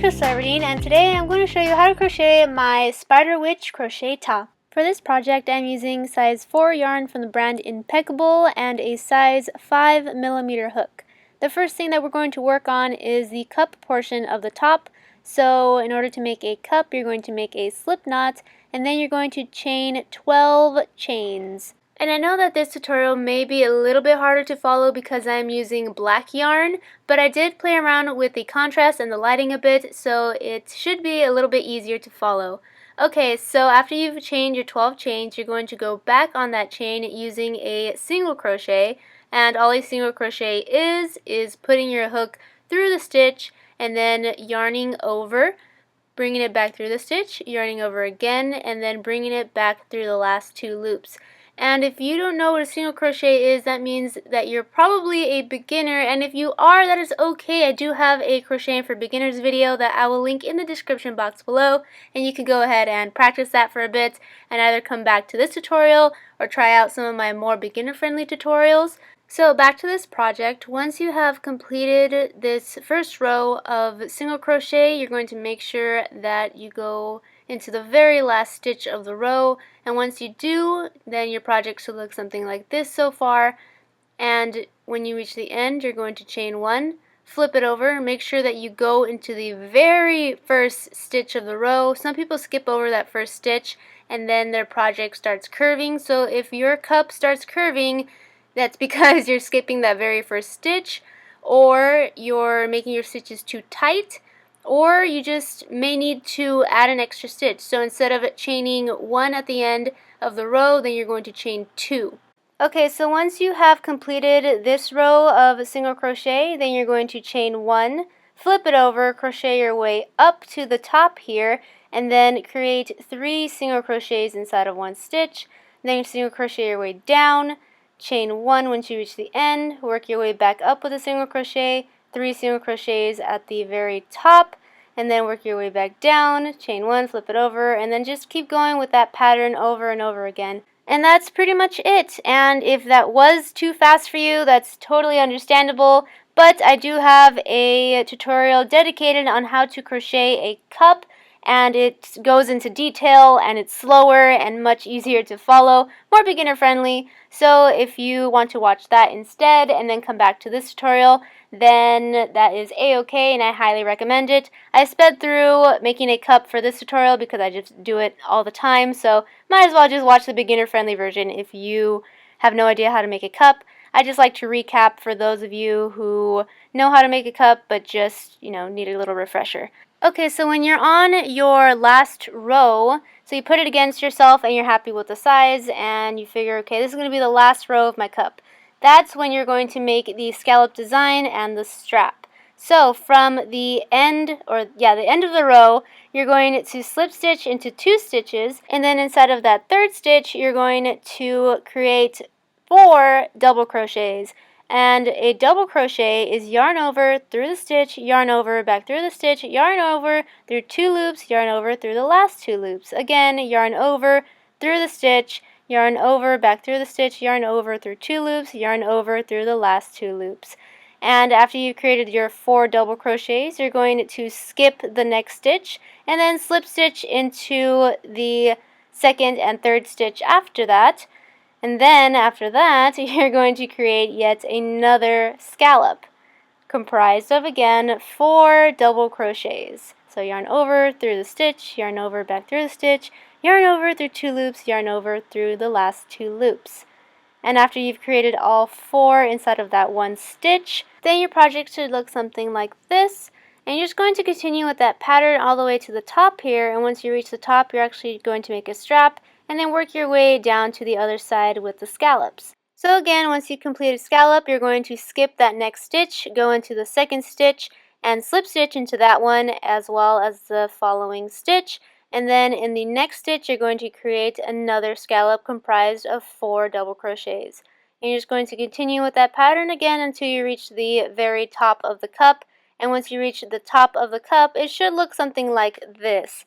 Krystal Everdeen, and today I'm going to show you how to crochet my Spider Witch crochet top. For this project I'm using size 4 yarn from the brand Impeccable and a size 5mm hook. The first thing that we're going to work on is the cup portion of the top. So in order to make a cup, you're going to make a slip knot, and then you're going to chain 12 chains. And I know that this tutorial may be a little bit harder to follow because I'm using black yarn, but I did play around with the contrast and the lighting a bit, so it should be a little bit easier to follow. Okay, so after you've chained your 12 chains, you're going to go back on that chain using a single crochet, and all a single crochet is putting your hook through the stitch and then yarning over, bringing it back through the stitch, yarning over again, and then bringing it back through the last 2 loops. And if you don't know what a single crochet is, that means that you're probably a beginner, and if you are, that is okay. I do have a crocheting for beginners video that I will link in the description box below, and you can go ahead and practice that for a bit and either come back to this tutorial or try out some of my more beginner friendly tutorials. So back to this project, once you have completed this first row of single crochet, you're going to make sure that you go into the very last stitch of the row, and once you do, then your project should look something like this so far. And when you reach the end, you're going to chain 1, flip it over, make sure that you go into the very first stitch of the row. Some people skip over that first stitch and then their project starts curving, so if your cup starts curving, that's because you're skipping that very first stitch, or you're making your stitches too tight, or you just may need to add an extra stitch. So instead of chaining 1 at the end of the row, then you're going to chain 2. Okay, so once you have completed this row of single crochet, then you're going to chain 1, flip it over, crochet your way up to the top here, and then create 3 single crochets inside of 1 stitch. Then you single crochet your way down, chain 1 once you reach the end, work your way back up with a single crochet, 3 single crochets at the very top, and then work your way back down, chain 1, flip it over, and then just keep going with that pattern over and over again. And that's pretty much it. And if that was too fast for you, that's totally understandable, but I do have a tutorial dedicated on how to crochet a cup, and it goes into detail, and it's slower and much easier to follow, more beginner friendly. So if you want to watch that instead and then come back to this tutorial, then that is a-okay, and I highly recommend it. I sped through making a cup for this tutorial because I just do it all the time, so might as well just watch the beginner friendly version if you have no idea how to make a cup. I just like to recap for those of you who know how to make a cup but just, need a little refresher. Okay, so when you're on your last row, so you put it against yourself and you're happy with the size and you figure, okay, this is going to be the last row of my cup. That's when you're going to make the scallop design and the strap. So from the end, the end of the row, you're going to slip stitch into 2 stitches, and then inside of that 3rd stitch, you're going to create 4 double crochets. And a double crochet is yarn over through the stitch, yarn over, back through the stitch, yarn over through 2 loops, yarn over through the last 2 loops. Again, yarn over through the stitch, yarn over, back through the stitch, yarn over through 2 loops, yarn over through the last 2 loops. And after you've created your 4 double crochets, you're going to skip the next stitch and then slip stitch into the 2nd and 3rd stitch after that. And then after that, you're going to create yet another scallop, comprised of, again, 4 double crochets. So yarn over through the stitch, yarn over back through the stitch, yarn over through 2 loops, yarn over through the last 2 loops. And after you've created all 4 inside of that 1 stitch, then your project should look something like this. And you're just going to continue with that pattern all the way to the top here, and once you reach the top, you're actually going to make a strap, and then work your way down to the other side with the scallops. So again, once you complete a scallop, you're going to skip that next stitch, go into the 2nd stitch, and slip stitch into that one as well as the following stitch. And then in the next stitch, you're going to create another scallop comprised of 4 double crochets. And you're just going to continue with that pattern again until you reach the very top of the cup. And once you reach the top of the cup, it should look something like this.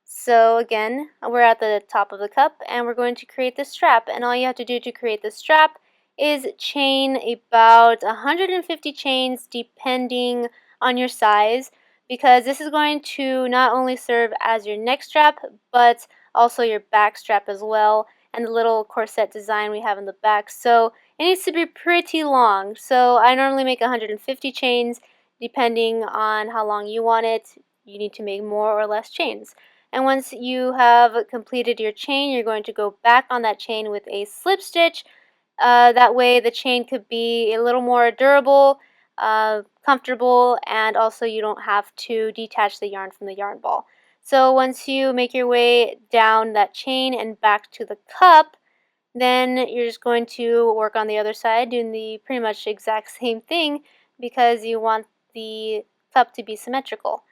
So again, we're at the top of the cup and we're going to create the strap, and all you have to do to create the strap is chain about 150 chains depending on your size. because this is going to not only serve as your neck strap, but also your back strap as well, and the little corset design we have in the back. So it needs to be pretty long. So I normally make 150 chains, depending on how long you want it. You need to make more or less chains. And once you have completed your chain, you're going to go back on that chain with a slip stitch. That way the chain could be a little more durable, comfortable, and also you don't have to detach the yarn from the yarn ball. So once you make your way down that chain and back to the cup, then you're just going to work on the other side, doing the pretty much exact same thing, because you want the cup to be symmetrical.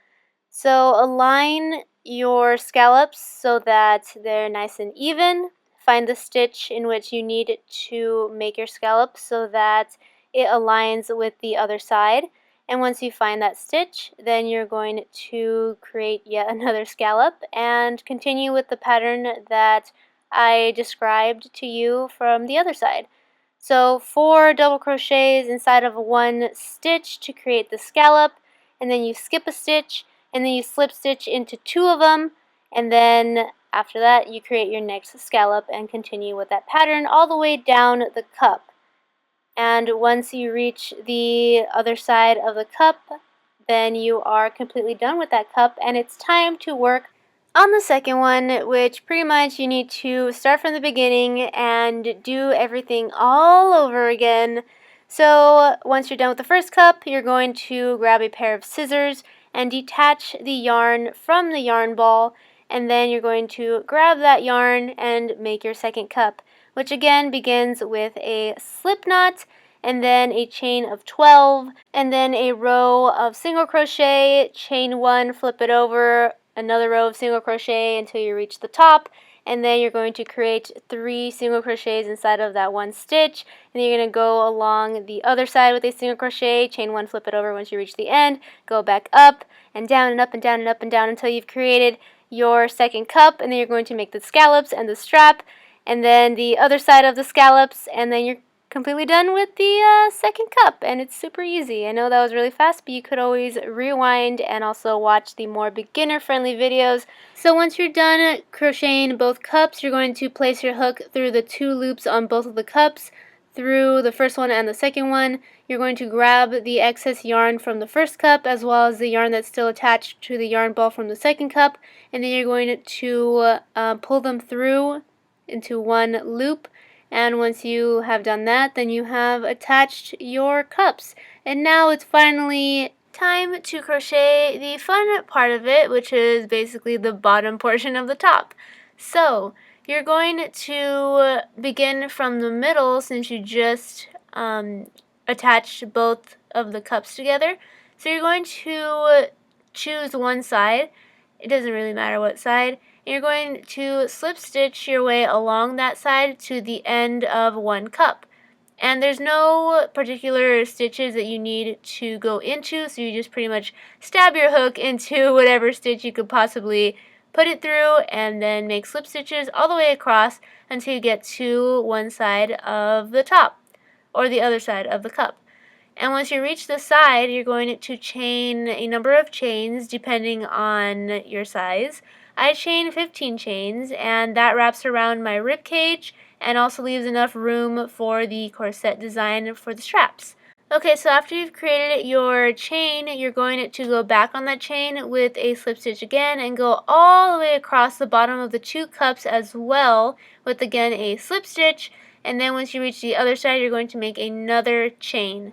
So align your scallops so that they're nice and even. Find the stitch in which you need to make your scallop so that it aligns with the other side. And once you find that stitch, then you're going to create yet another scallop and continue with the pattern that I described to you from the other side. So 4 double crochets inside of one stitch to create the scallop, and then you skip a stitch, and then you slip stitch into 2 of them, and then after that you create your next scallop and continue with that pattern all the way down the cup. And once you reach the other side of the cup, then you are completely done with that cup, and it's time to work on the second one, which pretty much you need to start from the beginning and do everything all over again. So once you're done with the first cup, you're going to grab a pair of scissors and detach the yarn from the yarn ball, and then you're going to grab that yarn and make your second cup, which again begins with a slip knot and then a chain of 12, and then a row of single crochet, chain 1, flip it over, another row of single crochet until you reach the top, and then you're going to create 3 single crochets inside of that one stitch, and then you're going to go along the other side with a single crochet, chain 1, flip it over once you reach the end, go back up and down and up and down and up and down until you've created your second cup, and then you're going to make the scallops and the strap, and then the other side of the scallops, and then you're completely done with the second cup, and it's super easy. I know that was really fast, but you could always rewind and also watch the more beginner-friendly videos. So once you're done crocheting both cups, you're going to place your hook through the 2 loops on both of the cups, through the first one and the second one. You're going to grab the excess yarn from the first cup as well as the yarn that's still attached to the yarn ball from the second cup, and then you're going to pull them through into one loop. And once you have done that, then you have attached your cups. And now it's finally time to crochet the fun part of it, which is basically the bottom portion of the top. So you're going to begin from the middle since you just attached both of the cups together. So you're going to choose one side. It doesn't really matter what side. You're going to slip stitch your way along that side to the end of one cup. And there's no particular stitches that you need to go into, so you just pretty much stab your hook into whatever stitch you could possibly put it through, and then make slip stitches all the way across until you get to one side of the top, or the other side of the cup. And once you reach the side, you're going to chain a number of chains depending on your size. I chain 15 chains, and that wraps around my rib cage and also leaves enough room for the corset design for the straps. Okay, so after you've created your chain, you're going to go back on that chain with a slip stitch again and go all the way across the bottom of the 2 cups as well with again a slip stitch, and then once you reach the other side, you're going to make another chain.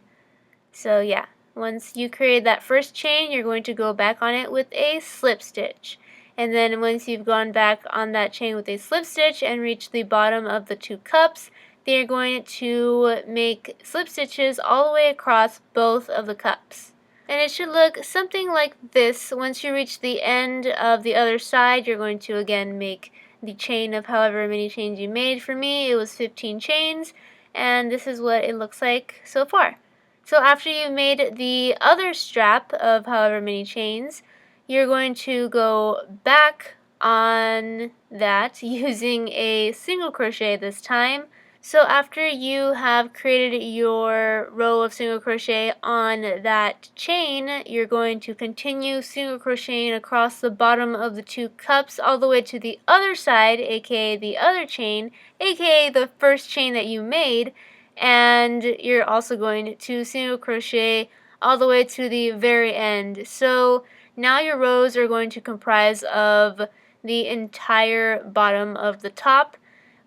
So yeah, once you create that first chain, you're going to go back on it with a slip stitch. And then once you've gone back on that chain with a slip stitch and reached the bottom of the 2 cups, then you're going to make slip stitches all the way across both of the cups. And it should look something like this. Once you reach the end of the other side, you're going to again make the chain of however many chains you made. For me, it was 15 chains, and this is what it looks like so far. So after you've made the other strap of however many chains, you're going to go back on that using a single crochet this time. So after you have created your row of single crochet on that chain, you're going to continue single crocheting across the bottom of the 2 cups all the way to the other side, aka the other chain, aka the first chain that you made, and you're also going to single crochet all the way to the very end. So now your rows are going to comprise of the entire bottom of the top,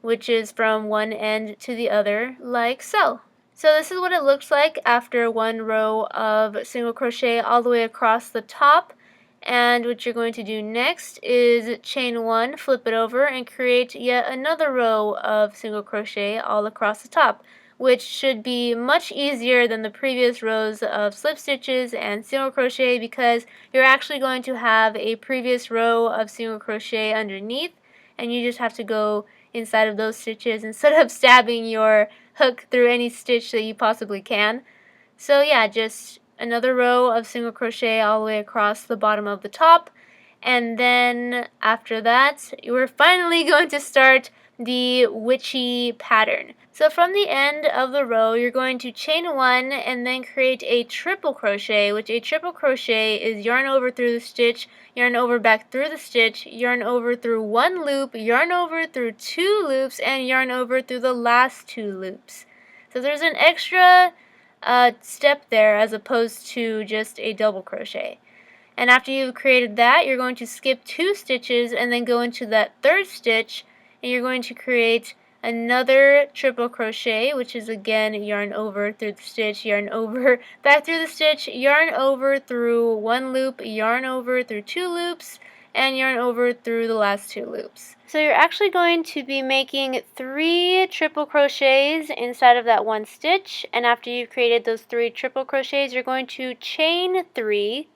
which is from one end to the other, like so. So this is what it looks like after one row of single crochet all the way across the top. And what you're going to do next is chain 1, flip it over, and create yet another row of single crochet all across the top, which should be much easier than the previous rows of slip stitches and single crochet, because you're actually going to have a previous row of single crochet underneath, and you just have to go inside of those stitches instead of stabbing your hook through any stitch that you possibly can. So yeah, just another row of single crochet all the way across the bottom of the top, and then after that we're finally going to start the witchy pattern. So from the end of the row you're going to chain 1 and then create a triple crochet, which a triple crochet is yarn over through the stitch, yarn over back through the stitch, yarn over through 1 loop, yarn over through 2 loops, and yarn over through the last 2 loops. So there's an extra step there as opposed to just a double crochet. And after you've created that, you're going to skip 2 stitches and then go into that 3rd stitch, and you're going to create another triple crochet, which is again yarn over through the stitch, yarn over back through the stitch, yarn over through 1 loop, yarn over through 2 loops, and yarn over through the last 2 loops. So you're actually going to be making 3 triple crochets inside of that 1 stitch, and after you've created those 3 triple crochets, you're going to chain 3,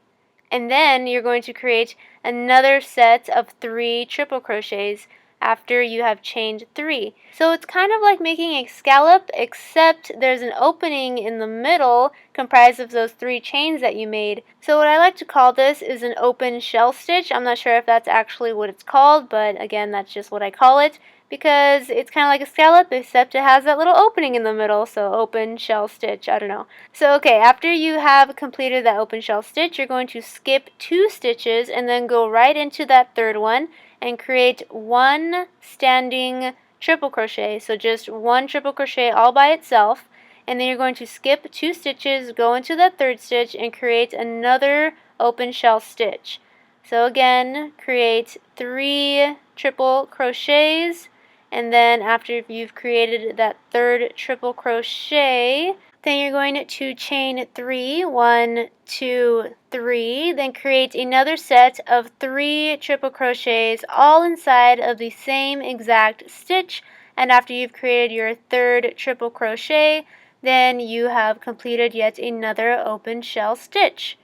and then you're going to create another set of 3 triple crochets after you have chained 3. So it's kind of like making a scallop, except there's an opening in the middle comprised of those 3 chains that you made. So what I like to call this is an open shell stitch. I'm not sure if that's actually what it's called, but again, that's just what I call it, because it's kind of like a scallop, except it has that little opening in the middle, so open shell stitch, I don't know. So okay, after you have completed that open shell stitch, you're going to skip 2 stitches and then go right into that 3rd one and create 1 standing triple crochet, so just 1 triple crochet all by itself, and then you're going to skip 2 stitches, go into that 3rd stitch, and create another open shell stitch. So again, create 3 triple crochets, and then after you've created that 3rd triple crochet, then you're going to chain 3, 1, 2, 3, then create another set of 3 triple crochets all inside of the same exact stitch, and after you've created your 3rd triple crochet, then you have completed yet another open shell stitch.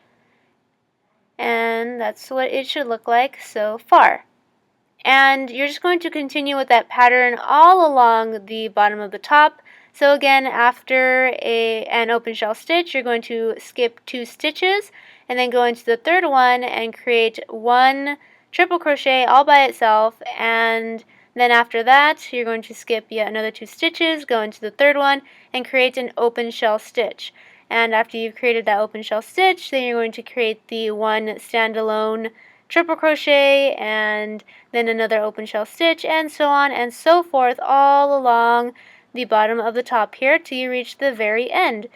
And that's what it should look like so far. And you're just going to continue with that pattern all along the bottom of the top. So again, after an open shell stitch, you're going to skip 2 stitches and then go into the 3rd one and create 1 triple crochet all by itself, and then after that you're going to skip yet another 2 stitches, go into the 3rd one, and create an open shell stitch. And after you've created that open shell stitch, then you're going to create the 1 standalone triple crochet and then another open shell stitch, and so on and so forth all along the bottom of the top here till you reach the very end.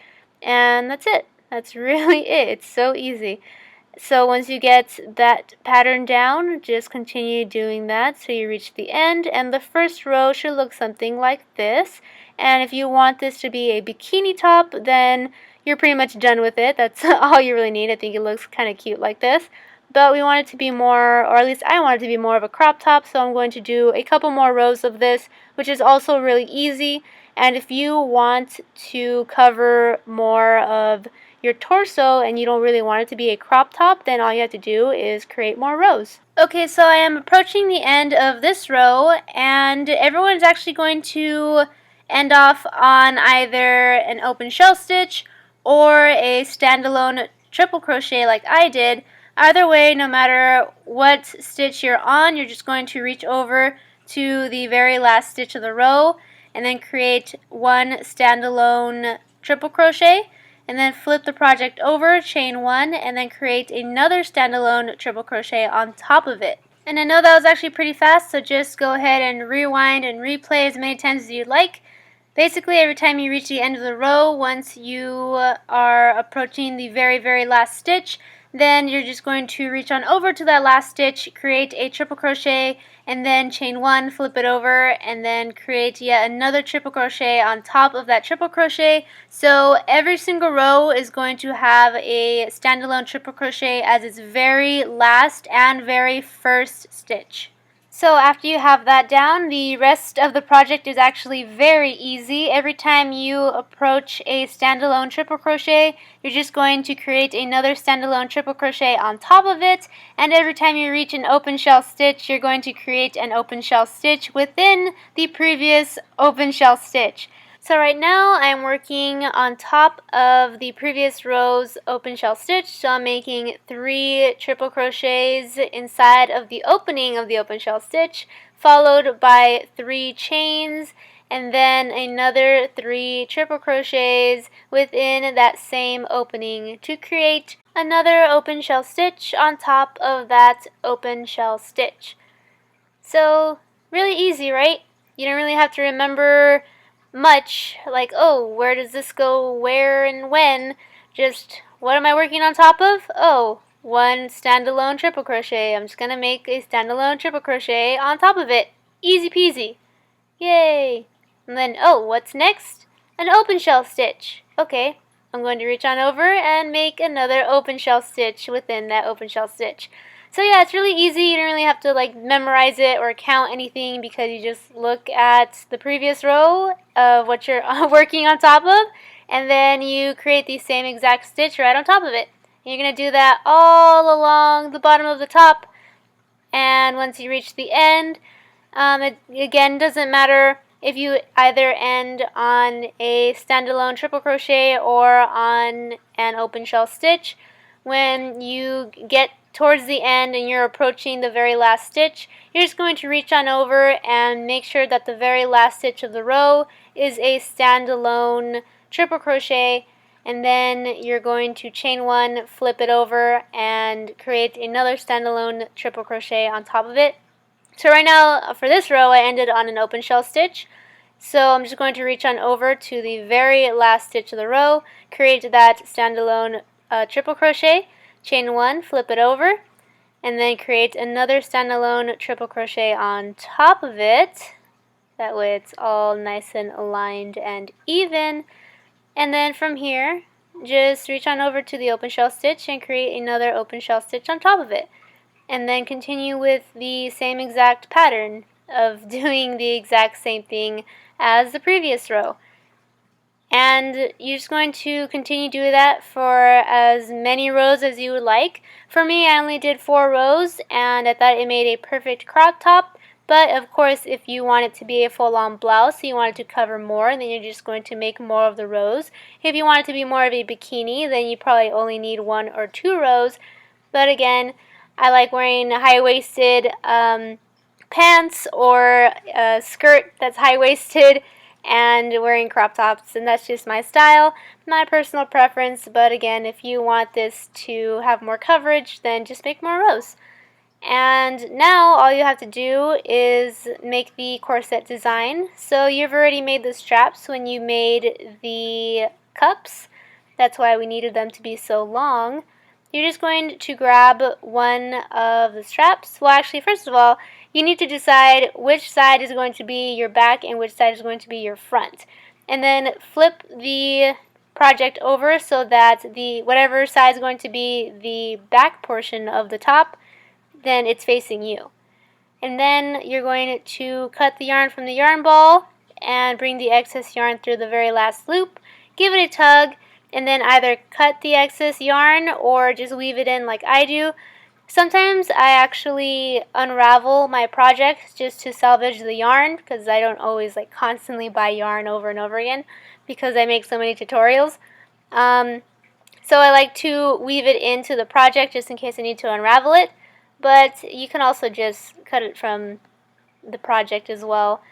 And that's it. That's really it. It's so easy. So once you get that pattern down, just continue doing that till you reach the end, and the first row should look something like this. And if you want this to be a bikini top, then you're pretty much done with it. That's all you really need. I think it looks kind of cute like this. But we want it to be more, or at least I want it to be more of a crop top, so I'm going to do a couple more rows of this, which is also really easy. And if you want to cover more of your torso and you don't really want it to be a crop top, then all you have to do is create more rows. Okay, so I am approaching the end of this row, and everyone's actually going to end off on either an open shell stitch or a standalone triple crochet like I did. Either way, no matter what stitch you're on, you're just going to reach over to the very last stitch of the row, and then create one standalone triple crochet, and then flip the project over, chain one, and then create another standalone triple crochet on top of it. And I know that was actually pretty fast, so just go ahead and rewind and replay as many times as you'd like. Basically, every time you reach the end of the row, once you are approaching the very, very last stitch, then you're just going to reach on over to that last stitch, create a triple crochet, and then chain one, flip it over, and then create yet another triple crochet on top of that triple crochet. So every single row is going to have a standalone triple crochet as its very last and very first stitch. So after you have that down, the rest of the project is actually very easy. Every time you approach a standalone triple crochet, you're just going to create another standalone triple crochet on top of it, and every time you reach an open shell stitch, you're going to create an open shell stitch within the previous open shell stitch. So right now I'm working on top of the previous row's open shell stitch, so I'm making 3 triple crochets inside of the opening of the open shell stitch, followed by 3 chains, and then another 3 triple crochets within that same opening to create another open shell stitch on top of that open shell stitch. So really easy, right? You don't really have to remember much, like, oh, where does this go, where and when. Just, what am I working on top of? Oh, one standalone triple crochet. I'm just gonna make a standalone triple crochet on top of it. Easy peasy. Yay. And then, oh, what's next? An open shell stitch. Okay, I'm going to reach on over and make another open shell stitch within that open shell stitch. So yeah, it's really easy. You don't really have to like memorize it or count anything, because you just look at the previous row of what you're working on top of, and then you create the same exact stitch right on top of it. And you're going to do that all along the bottom of the top, and once you reach the end, it again doesn't matter if you either end on a standalone triple crochet or on an open shell stitch. When you get towards the end and you're approaching the very last stitch, you're just going to reach on over and make sure that the very last stitch of the row is a standalone triple crochet, and then you're going to chain one, flip it over, and create another standalone triple crochet on top of it. So right now for this row I ended on an open shell stitch, so I'm just going to reach on over to the very last stitch of the row, create that standalone triple crochet, chain one, flip it over, and then create another standalone triple crochet on top of it. That way it's all nice and aligned and even. And then from here, just reach on over to the open shell stitch and create another open shell stitch on top of it. And then continue with the same exact pattern of doing the exact same thing as the previous row. And you're just going to continue doing that for as many rows as you would like. For me, I only did 4 rows, and I thought it made a perfect crop top. But of course, if you want it to be a full-on blouse, you want it to cover more, then you're just going to make more of the rows. If you want it to be more of a bikini, then you probably only need 1 or 2 rows. But again, I like wearing high-waisted pants or a skirt that's high-waisted, and wearing crop tops, and that's just my style, my personal preference. But again, if you want this to have more coverage, then just make more rows. And now all you have to do is make the corset design. So you've already made the straps when you made the cups. That's why we needed them to be so long. You're just going to grab one of the straps. Well, actually, first of all, you need to decide which side is going to be your back and which side is going to be your front. And then flip the project over so that the whatever side is going to be the back portion of the top, then it's facing you. And then you're going to cut the yarn from the yarn ball and bring the excess yarn through the very last loop, give it a tug, and then either cut the excess yarn or just weave it in like I do. Sometimes I actually unravel my projects just to salvage the yarn, because I don't always like constantly buy yarn over and over again because I make so many tutorials. So I like to weave it into the project just in case I need to unravel it, but you can also just cut it from the project as well.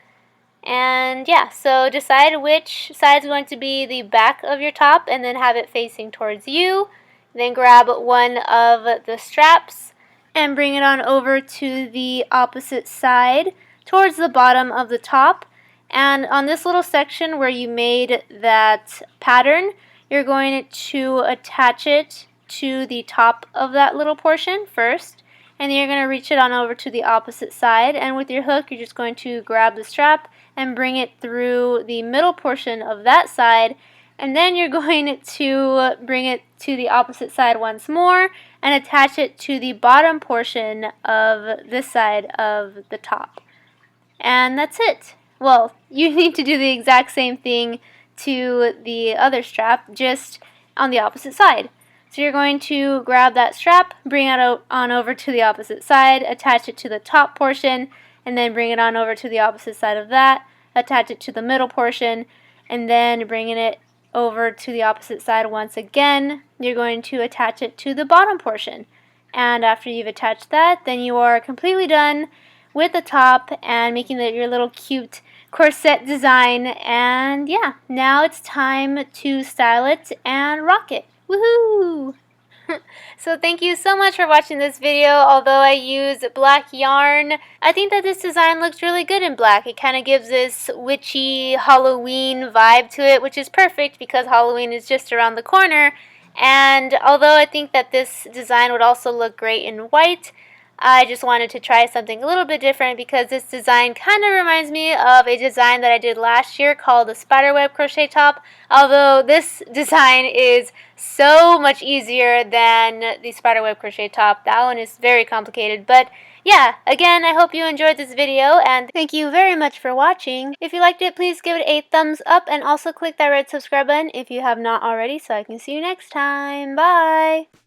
And yeah, so decide which side is going to be the back of your top and then have it facing towards you. Then grab one of the straps and bring it on over to the opposite side towards the bottom of the top. And on this little section where you made that pattern, you're going to attach it to the top of that little portion first. And then you're going to reach it on over to the opposite side. And with your hook, you're just going to grab the strap and bring it through the middle portion of that side. And then you're going to bring it to the opposite side once more and attach it to the bottom portion of this side of the top. And that's it. Well, you need to do the exact same thing to the other strap, just on the opposite side. So you're going to grab that strap, bring it on over to the opposite side, attach it to the top portion, and then bring it on over to the opposite side of that, attach it to the middle portion, and then bringing it over to the opposite side once again, you're going to attach it to the bottom portion. And after you've attached that, then you are completely done with the top and making your little cute corset design. And yeah, now it's time to style it and rock it. Woohoo! So thank you so much for watching this video. Although I use black yarn, I think that this design looks really good in black. It kind of gives this witchy Halloween vibe to it, which is perfect because Halloween is just around the corner. And although I think that this design would also look great in white, I just wanted to try something a little bit different because this design kind of reminds me of a design that I did last year called the spiderweb crochet top. Although this design is so much easier than the spiderweb crochet top. That one is very complicated. But yeah, again, I hope you enjoyed this video and thank you very much for watching. If you liked it, please give it a thumbs up and also click that red subscribe button if you have not already so I can see you next time. Bye!